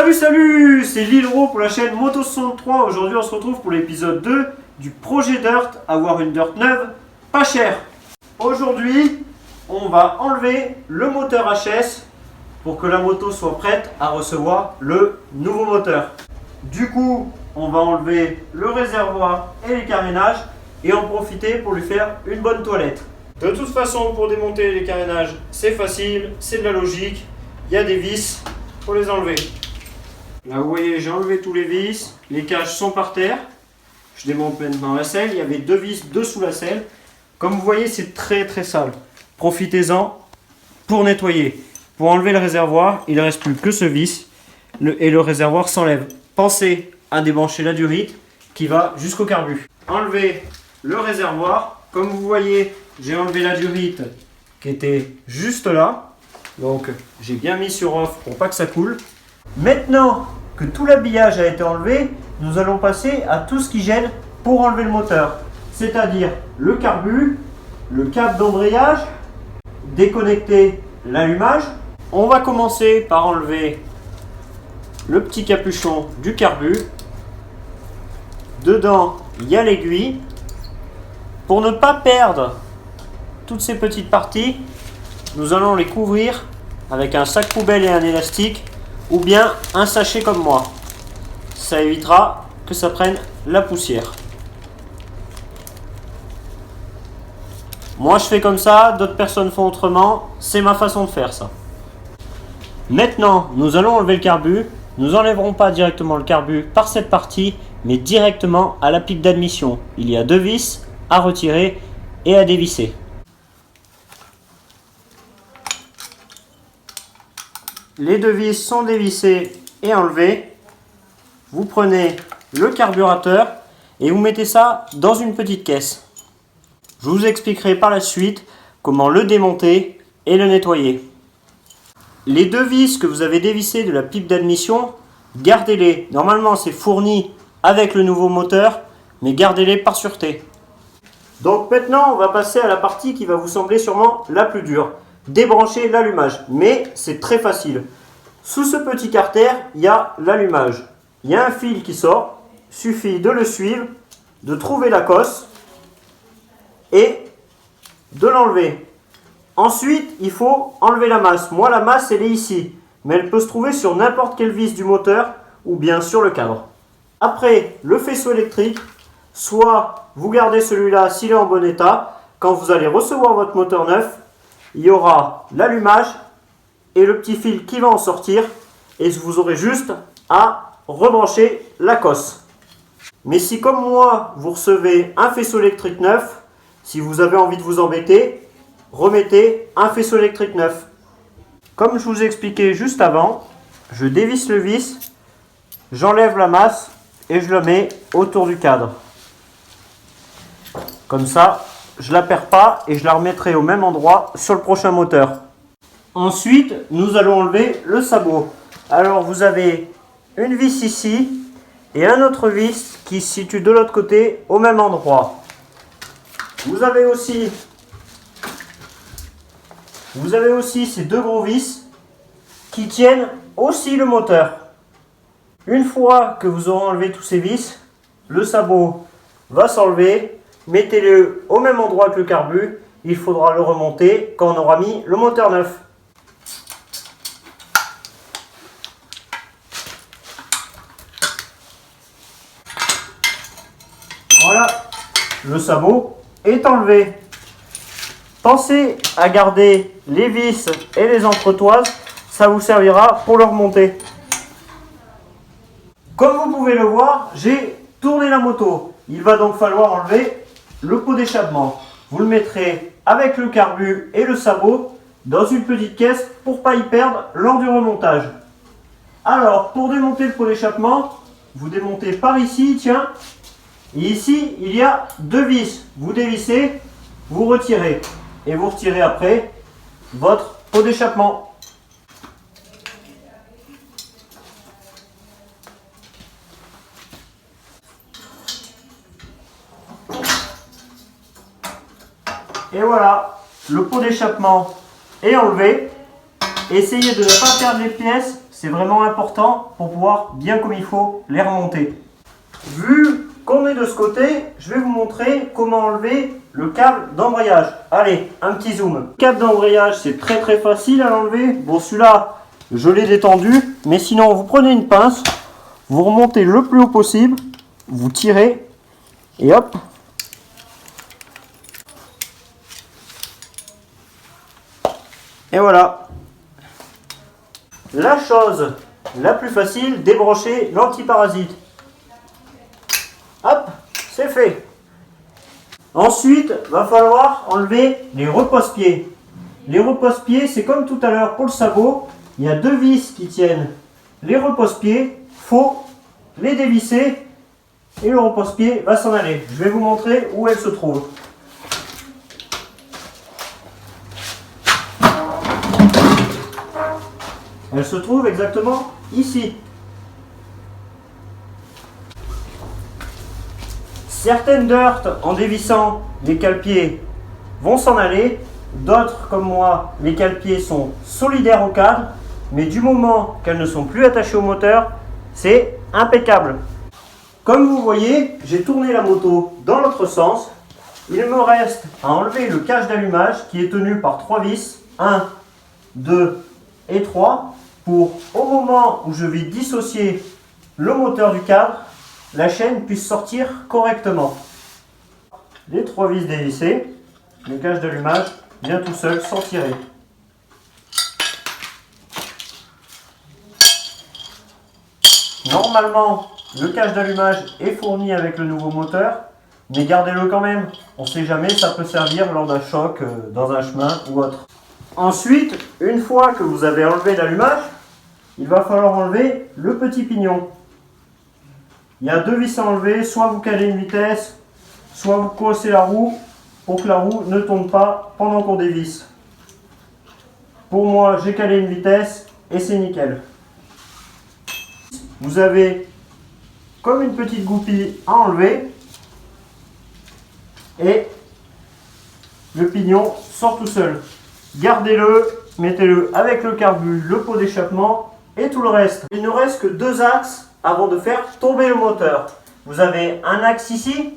Salut, c'est Lilro pour la chaîne Moto63. Aujourd'hui on se retrouve pour l'épisode 2 du projet Dirt, avoir une Dirt neuve, pas chère. Aujourd'hui on va enlever le moteur HS pour que la moto soit prête à recevoir le nouveau moteur. Du coup on va enlever le réservoir et les carénages et en profiter pour lui faire une bonne toilette. De toute façon pour démonter les carénages c'est facile, c'est de la logique, il y a des vis, il faut les enlever. Là vous voyez j'ai enlevé tous les vis, les caches sont par terre. Je démonte maintenant la selle, il y avait deux vis dessous la selle. Comme vous voyez c'est très sale. Profitez-en pour nettoyer. Pour enlever le réservoir, il ne reste plus que ce vis et le réservoir s'enlève. Pensez à débrancher la durite qui va jusqu'au carbu. Enlevez le réservoir. Comme vous voyez j'ai enlevé la durite qui était juste là. Donc j'ai bien mis sur off pour pas que ça coule. Maintenant que tout l'habillage a été enlevé, nous allons passer à tout ce qui gêne pour enlever le moteur. C'est-à-dire le carbu, le câble d'embrayage, déconnecter l'allumage. On va commencer par enlever le petit capuchon du carbu. Dedans, il y a l'aiguille. Pour ne pas perdre toutes ces petites parties, nous allons les couvrir avec un sac poubelle et un élastique ou bien un sachet comme moi. Ça évitera que ça prenne la poussière. Moi je fais comme ça, d'autres personnes font autrement, c'est ma façon de faire ça. Maintenant nous allons enlever le carbu. Nous n'enlèverons pas directement le carbu par cette partie, mais directement à la pipe d'admission. Il y a deux vis à retirer et à dévisser. Les deux vis sont dévissées et enlevées. Vous prenez le carburateur et vous mettez ça dans une petite caisse. Je vous expliquerai par la suite comment le démonter et le nettoyer. Les deux vis que vous avez dévissées de la pipe d'admission, gardez-les. Normalement c'est fourni avec le nouveau moteur, mais gardez-les par sûreté. Donc maintenant on va passer à la partie qui va vous sembler sûrement la plus dure. Débrancher l'allumage, mais c'est très facile. Sous ce petit carter, il y a l'allumage. Il y a un fil qui sort, suffit de le suivre, de trouver la cosse et de l'enlever. Ensuite, il faut enlever la masse. Moi, la masse, elle est ici, mais elle peut se trouver sur n'importe quelle vis du moteur ou bien sur le cadre. Après, le faisceau électrique, soit vous gardez celui-là s'il est en bon état. Quand vous allez recevoir votre moteur neuf, il y aura l'allumage et le petit fil qui va en sortir et vous aurez juste à rebrancher la cosse. Mais si comme moi vous recevez un faisceau électrique neuf, si vous avez envie de vous embêter, remettez un faisceau électrique neuf. Comme je vous ai expliqué juste avant, je dévisse le vis, j'enlève la masse et je le mets autour du cadre. Comme ça, je ne la perds pas et je la remettrai au même endroit sur le prochain moteur. Ensuite, nous allons enlever le sabot. Alors, vous avez une vis ici et un autre vis qui se situe de l'autre côté au même endroit. Vous avez aussi ces deux gros vis qui tiennent aussi le moteur. Une fois que vous aurez enlevé tous ces vis, le sabot va s'enlever. Mettez-le au même endroit que le carbu. Il faudra le remonter quand on aura mis le moteur neuf. Voilà, le sabot est enlevé. Pensez à garder les vis et les entretoises, ça vous servira pour le remonter. Comme vous pouvez le voir, j'ai tourné la moto. Il va donc falloir enlever le pot d'échappement. Vous le mettrez avec le carbu et le sabot dans une petite caisse pour ne pas y perdre lors du remontage. Alors, pour démonter le pot d'échappement, vous démontez par ici, tiens. Et ici, il y a deux vis. Vous dévissez, vous retirez. Et vous retirez après votre pot d'échappement. Et voilà, le pot d'échappement est enlevé. Essayez de ne pas perdre les pièces, c'est vraiment important pour pouvoir bien comme il faut les remonter. Vu qu'on est de ce côté, je vais vous montrer comment enlever le câble d'embrayage. Allez, un petit zoom. Le câble d'embrayage, c'est très facile à l'enlever. Bon, celui-là, je l'ai détendu, mais sinon, vous prenez une pince, vous remontez le plus haut possible, vous tirez, et hop. Et voilà. La chose la plus facile, débrancher l'antiparasite. Hop, c'est fait. Ensuite, va falloir enlever les repose-pieds. Les repose-pieds, c'est comme tout à l'heure pour le sabot. Il y a deux vis qui tiennent les repose-pieds. Faut les dévisser et le repose-pied va s'en aller. Je vais vous montrer où elle se trouve. Elle se trouve exactement ici. Certaines dirt, en dévissant les cale-pieds, vont s'en aller. D'autres, comme moi, les cale-pieds sont solidaires au cadre. Mais du moment qu'elles ne sont plus attachées au moteur, c'est impeccable. Comme vous voyez, j'ai tourné la moto dans l'autre sens. Il me reste à enlever le cache d'allumage qui est tenu par 3 vis. 1, 2 et 3. Pour, au moment où je vais dissocier le moteur du cadre, la chaîne puisse sortir correctement. Les 3 vis dévissées, le cache d'allumage vient tout seul sans tirer. Normalement, le cache d'allumage est fourni avec le nouveau moteur, mais gardez-le quand même. On ne sait jamais, ça peut servir lors d'un choc dans un chemin ou autre. Ensuite, une fois que vous avez enlevé l'allumage, il va falloir enlever le petit pignon. Il y a 2 vis à enlever, soit vous calez une vitesse, soit vous coincez la roue pour que la roue ne tourne pas pendant qu'on dévisse. Pour moi, j'ai calé une vitesse et c'est nickel. Vous avez comme une petite goupille à enlever et le pignon sort tout seul. Gardez-le, mettez-le avec le carbu, le pot d'échappement et tout le reste. Il ne reste que 2 axes avant de faire tomber le moteur. Vous avez un axe ici,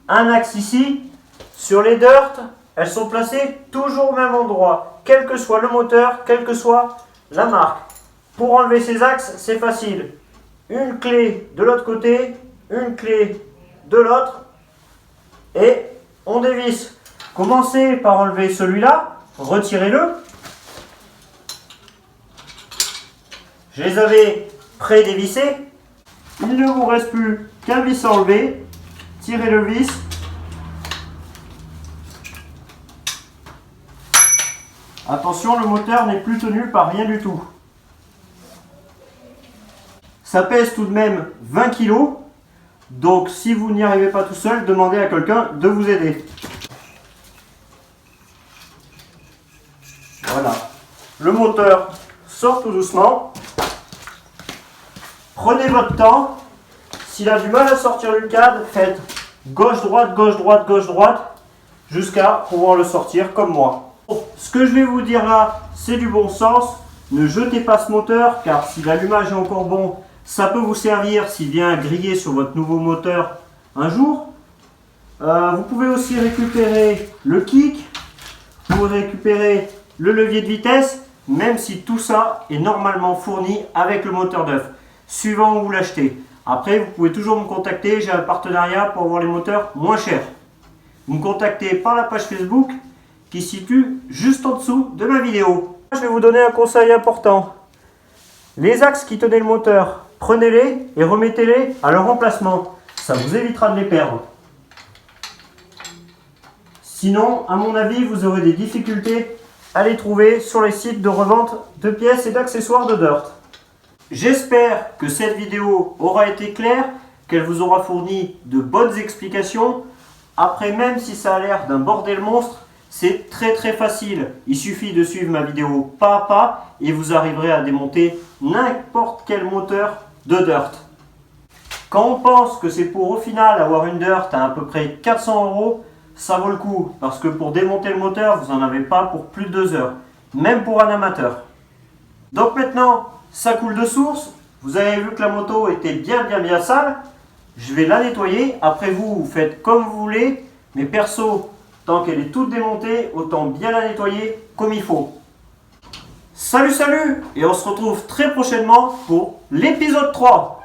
un axe ici. Sur les dirt, elles sont placées toujours au même endroit, quel que soit le moteur, quelle que soit la marque. Pour enlever ces axes, c'est facile. Une clé de l'autre côté, une clé de l'autre et on dévisse. Commencez par enlever celui-là, retirez-le. Je les avais pré-dévissés. Il ne vous reste plus qu'un vis à enlever. Tirez le vis. Attention, le moteur n'est plus tenu par rien du tout. Ça pèse tout de même 20 kg. Donc si vous n'y arrivez pas tout seul, demandez à quelqu'un de vous aider. Voilà. Le moteur sort tout doucement. Prenez votre temps. S'il a du mal à sortir du cadre, faites gauche-droite, gauche-droite, gauche-droite, jusqu'à pouvoir le sortir comme moi. Ce que je vais vous dire là, c'est du bon sens. Ne jetez pas ce moteur, car si l'allumage est encore bon, ça peut vous servir s'il vient griller sur votre nouveau moteur un jour. Vous pouvez aussi récupérer le kick, vous récupérez le levier de vitesse, même si tout ça est normalement fourni avec le moteur neuf, suivant où vous l'achetez. Après, vous pouvez toujours me contacter, j'ai un partenariat pour avoir les moteurs moins chers. Vous me contactez par la page Facebook qui se situe juste en dessous de ma vidéo. Je vais vous donner un conseil important. Les axes qui tenaient le moteur, prenez-les et remettez-les à leur emplacement. Ça vous évitera de les perdre. Sinon, à mon avis, vous aurez des difficultés à les trouver sur les sites de revente de pièces et d'accessoires de dirt. J'espère que cette vidéo aura été claire, qu'elle vous aura fourni de bonnes explications. Après, même si ça a l'air d'un bordel monstre, c'est très facile. Il suffit de suivre ma vidéo pas à pas et vous arriverez à démonter n'importe quel moteur de dirt. Quand on pense que c'est pour au final avoir une dirt à peu près 400 €, ça vaut le coup. Parce que pour démonter le moteur, vous n'en avez pas pour plus de 2 heures. Même pour un amateur. Donc maintenant, ça coule de source. Vous avez vu que la moto était bien sale. Je vais la nettoyer. Après vous faites comme vous voulez. Mais perso, tant qu'elle est toute démontée, autant bien la nettoyer comme il faut. Salut, et on se retrouve très prochainement pour l'épisode 3.